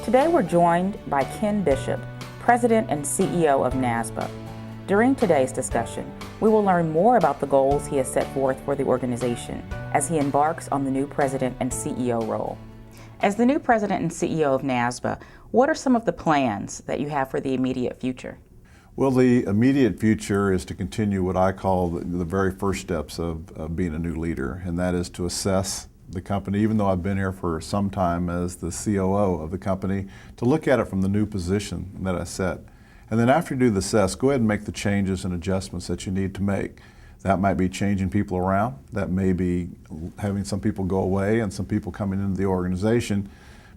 Today we're joined by Ken Bishop, President and CEO of NASBA. During today's discussion, we will learn more about the goals he has set forth for the organization as he embarks on the new President and CEO role. As the new President and CEO of NASBA, what are some of the plans that you have for the immediate future? Well, the immediate future is to continue what I call the very first steps of being a new leader, and that is to assess the company, even though I've been here for some time as the COO of the company, to look at it from the new position that I set. And then after you do the assess, go ahead and make the changes and adjustments that you need to make. That might be changing people around. That may be having some people go away and some people coming into the organization.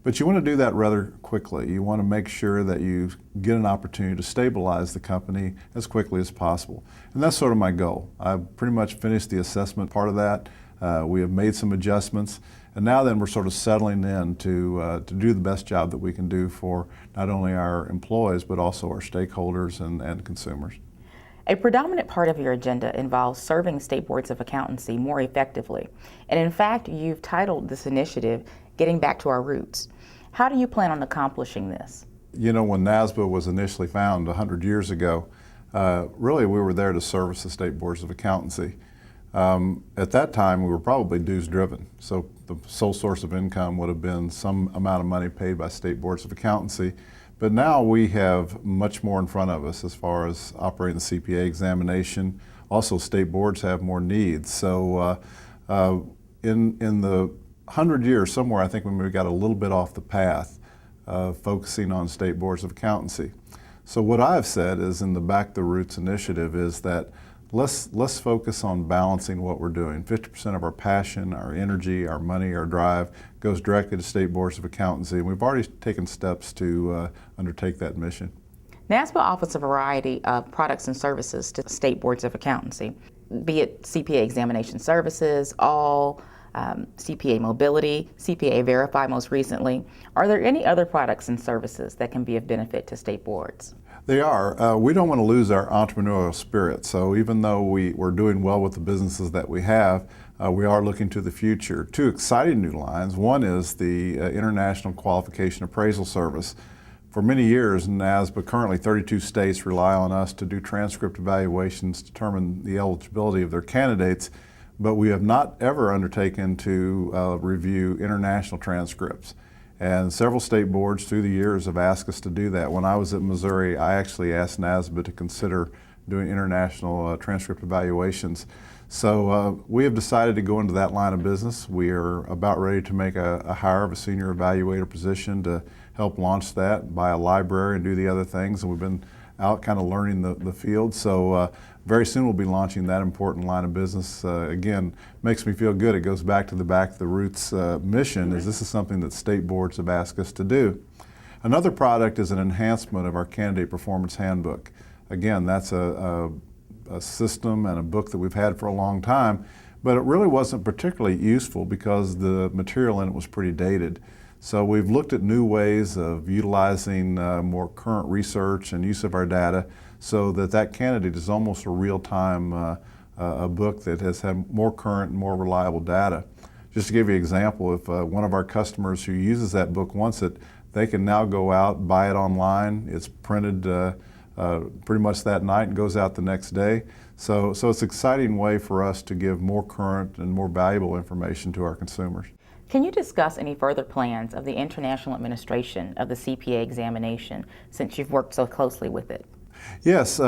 But you want to do that rather quickly. You want to make sure that you get an opportunity to stabilize the company as quickly as possible. And that's sort of my goal. I've pretty much finished the assessment part of that. We have made some adjustments, and now then we're sort of settling in to do the best job that we can do for not only our employees, but also our stakeholders and consumers. A predominant part of your agenda involves serving state boards of accountancy more effectively. And in fact, you've titled this initiative, Getting Back to Our Roots. How do you plan on accomplishing this? You know, when NASBA was initially founded 100 years ago, really we were there to service the state boards of accountancy. At that time, we were probably dues driven. So the sole source of income would have been some amount of money paid by state boards of accountancy. But now we have much more in front of us as far as operating the CPA examination. Also, state boards have more needs. So in the 100 years, somewhere I think when we got a little bit off the path of focusing on state boards of accountancy. So what I've said is in the Back to Roots initiative is that let's focus on balancing what we're doing. 50% of our passion, our energy, our money, our drive goes directly to state boards of accountancy, and we've already taken steps to undertake that mission. NASBA offers a variety of products and services to state boards of accountancy, be it CPA examination services, CPA mobility, CPA Verify most recently. Are there any other products and services that can be of benefit to state boards? They are. We don't want to lose our entrepreneurial spirit. So even though we're doing well with the businesses that we have, we are looking to the future. Two exciting new lines. One is the International Qualification Appraisal Service. For many years, NASBA, currently 32 states rely on us to do transcript evaluations to determine the eligibility of their candidates, but we have not ever undertaken to review international transcripts. And several state boards through the years have asked us to do that. When I was at Missouri, I actually asked NASBA to consider doing international transcript evaluations. So we have decided to go into that line of business. We are about ready to make a hire of a senior evaluator position to help launch that, buy a library and do the other things. And we've been out kind of learning the field. So very soon we'll be launching that important line of business. Again, makes me feel good. It goes back to the Roots mission, is this is something that state boards have asked us to do. Another product is an enhancement of our Candidate Performance Handbook. Again, that's a system and a book that we've had for a long time, but it really wasn't particularly useful because the material in it was pretty dated. So we've looked at new ways of utilizing more current research and use of our data so that candidate is almost a real-time a book that has had more current and more reliable data. Just to give you an example, if one of our customers who uses that book wants it, they can now go out, buy it online. It's printed pretty much that night and goes out the next day. So it's an exciting way for us to give more current and more valuable information to our consumers. Can you discuss any further plans of the international administration of the CPA examination since you've worked so closely with it? Yes,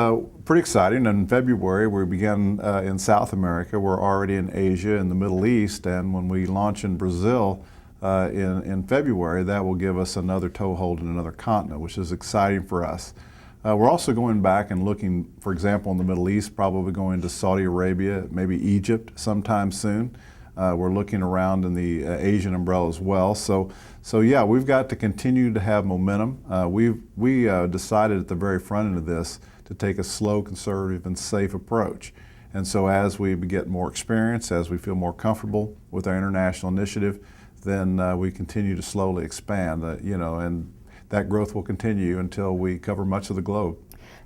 pretty exciting. In February, we began in South America. We're already in Asia and the Middle East, and when we launch in Brazil in February, that will give us another toehold in another continent, which is exciting for us. We're also going back and looking, for example, in the Middle East, probably going to Saudi Arabia, maybe Egypt sometime soon. We're looking around in the Asian umbrella as well. So yeah, we've got to continue to have momentum. We decided at the very front end of this to take a slow, conservative, and safe approach. And so as we get more experience, as we feel more comfortable with our international initiative, then we continue to slowly expand, and that growth will continue until we cover much of the globe.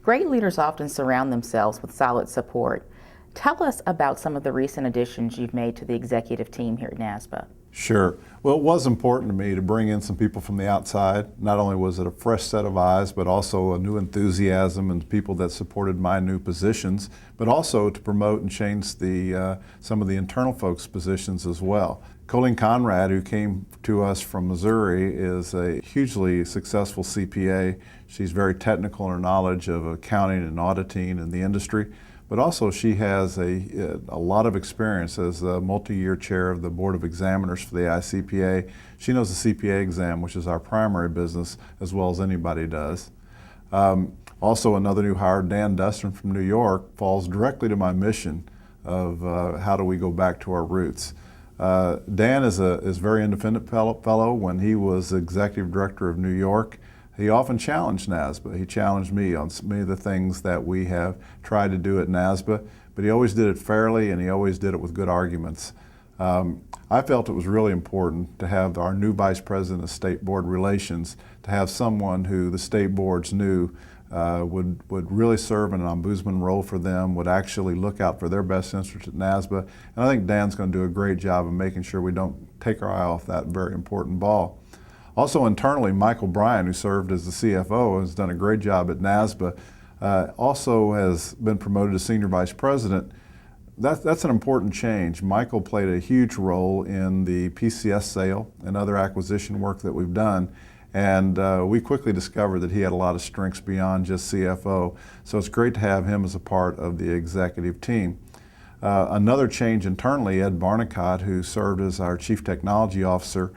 Great leaders often surround themselves with solid support. Tell us about some of the recent additions you've made to the executive team here at NASBA. Sure. Well, it was important to me to bring in some people from the outside. Not only was it a fresh set of eyes, but also a new enthusiasm and people that supported my new positions, but also to promote and change some of the internal folks' positions as well. Colleen Conrad, who came to us from Missouri, is a hugely successful CPA. She's very technical in her knowledge of accounting and auditing in the industry, but also she has a lot of experience as a multi-year chair of the Board of Examiners for the ICPA. She knows the CPA exam, which is our primary business, as well as anybody does. Also, another new hire, Dan Dustin from New York, falls directly to my mission of how do we go back to our roots. Dan is a very independent fellow. When he was executive director of New York, he often challenged NASBA. He challenged me on many of the things that we have tried to do at NASBA, but he always did it fairly and he always did it with good arguments. I felt it was really important to have our new Vice President of State Board Relations, to have someone who the state boards knew would really serve in an ombudsman role for them, would actually look out for their best interest at NASBA. And I think Dan's going to do a great job of making sure we don't take our eye off that very important ball. Also internally, Michael Bryan, who served as the CFO, has done a great job at NASBA, also has been promoted to Senior Vice President. That's an important change. Michael played a huge role in the PCS sale and other acquisition work that we've done. And we quickly discovered that he had a lot of strengths beyond just CFO. So it's great to have him as a part of the executive team. Another change internally, Ed Barnicott, who served as our Chief Technology Officer,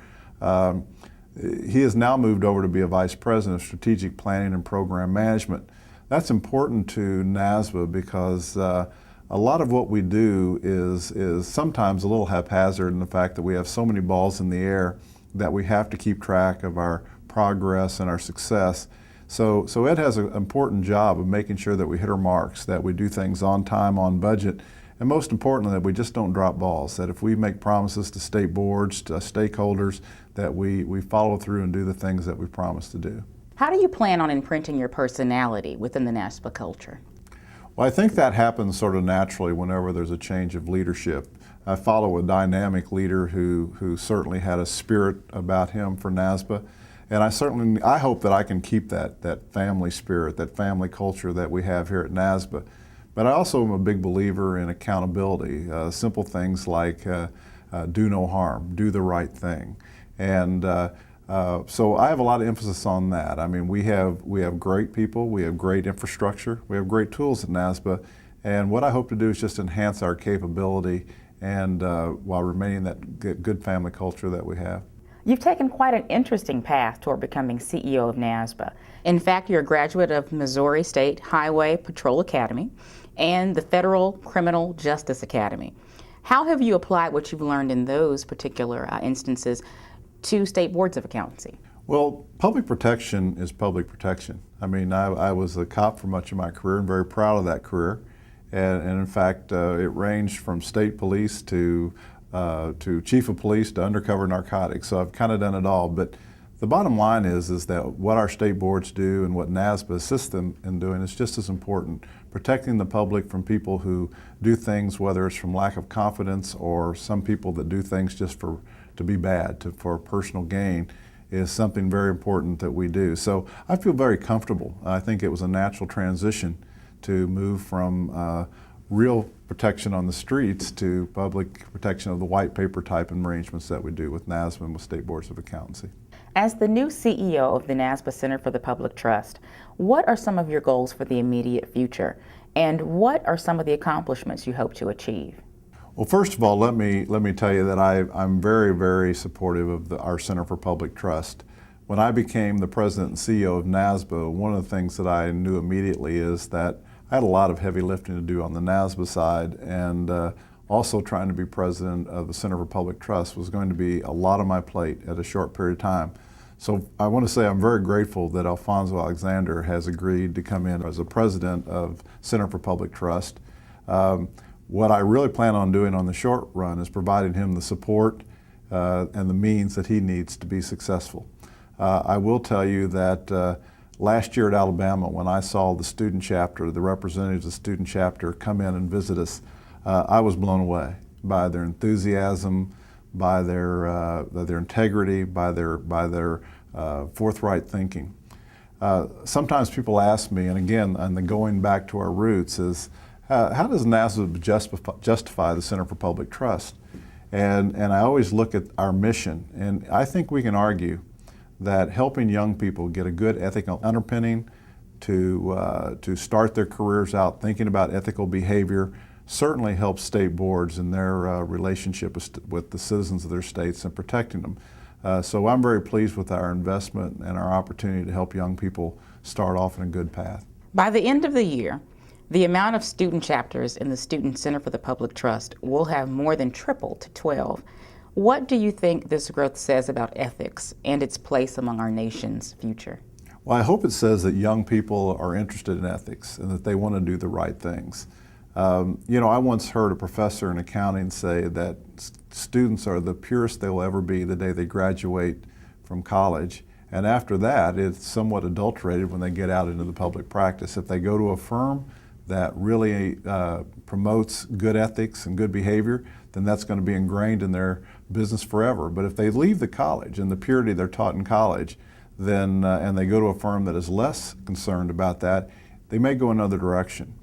he has now moved over to be a Vice President of Strategic Planning and Program Management. That's important to NASBA because a lot of what we do is sometimes a little haphazard in the fact that we have so many balls in the air that we have to keep track of our progress and our success. So Ed has an important job of making sure that we hit our marks, that we do things on time, on budget, and most importantly, that we just don't drop balls, that if we make promises to state boards, to stakeholders, that we follow through and do the things that we promise to do. How do you plan on imprinting your personality within the NASBA culture? Well, I think that happens sort of naturally whenever there's a change of leadership. I follow a dynamic leader who certainly had a spirit about him for NASBA, and I hope that I can keep that family spirit, that family culture that we have here at NASBA. But I also am a big believer in accountability, simple things like do no harm, do the right thing. And so I have a lot of emphasis on that. I mean, we have great people, we have great infrastructure, we have great tools at NASBA, and what I hope to do is just enhance our capability and while remaining that good family culture that we have. You've taken quite an interesting path toward becoming CEO of NASBA. In fact, you're a graduate of Missouri State Highway Patrol Academy and the Federal Criminal Justice Academy. How have you applied what you've learned in those particular instances to state boards of accountancy? Well, public protection is public protection. I mean, I was a cop for much of my career and very proud of that career. And in fact, it ranged from state police to chief of police to undercover narcotics. So I've kind of done it all. But the bottom line is that what our state boards do and what NASBA assists them in doing is just as important. Protecting the public from people who do things, whether it's from lack of confidence or some people that do things just to be bad, for personal gain, is something very important that we do. So I feel very comfortable. I think it was a natural transition to move from real protection on the streets to public protection of the white paper type arrangements that we do with NASBA and with state boards of accountancy. As the new CEO of the NASBA Center for the Public Trust, what are some of your goals for the immediate future, and what are some of the accomplishments you hope to achieve? Well, first of all, let me tell you that I'm very, very supportive of our Center for Public Trust. When I became the president and CEO of NASBA, one of the things that I knew immediately is that I had a lot of heavy lifting to do on the NASBA side, and also trying to be president of the Center for Public Trust was going to be a lot on my plate at a short period of time. So I want to say I'm very grateful that Alfonso Alexander has agreed to come in as the president of Center for Public Trust. What I really plan on doing on the short run is providing him the support and the means that he needs to be successful. I will tell you that last year at Alabama, when I saw the student chapter, the representatives of the student chapter come in and visit us, I was blown away by their enthusiasm, by their integrity, by their forthright thinking. Sometimes people ask me, and again, going back to our roots, is how does NASBA justify the Center for Public Trust? And I always look at our mission, and I think we can argue that helping young people get a good ethical underpinning to start their careers out thinking about ethical behavior certainly helps state boards in their relationship with the citizens of their states and protecting them. So I'm very pleased with our investment and our opportunity to help young people start off in a good path. By the end of the year, the amount of student chapters in the Student Center for the Public Trust will have more than tripled to 12. What do you think this growth says about ethics and its place among our nation's future? Well, I hope it says that young people are interested in ethics and that they want to do the right things. I once heard a professor in accounting say that students are the purest they'll ever be the day they graduate from college. And after that, it's somewhat adulterated when they get out into the public practice. If they go to a firm that really promotes good ethics and good behavior, then that's going to be ingrained in their business forever. But if they leave the college and the purity they're taught in college, then and they go to a firm that is less concerned about that, they may go another direction.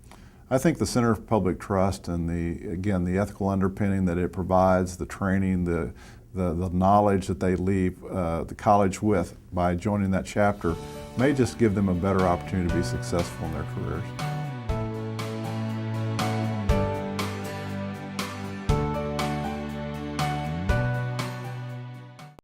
I think the Center for Public Trust and the ethical underpinning that it provides, the training, the knowledge that they leave the college with by joining that chapter may just give them a better opportunity to be successful in their careers.